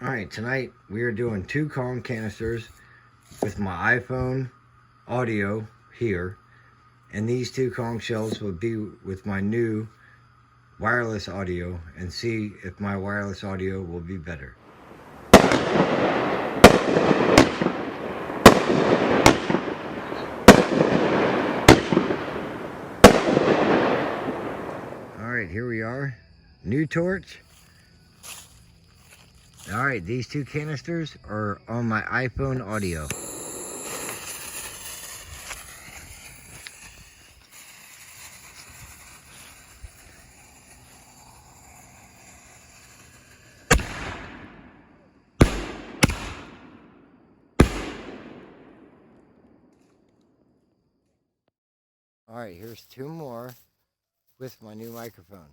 Alright, tonight we are doing 2 Kong canisters with my iPhone audio here, and these 2 Kong shells will be with my new wireless audio, and see if my wireless audio will be better. Alright, here we are. New torch. Alright, these 2 canisters are on my iPhone audio. Alright, here's 2 more with my new microphone.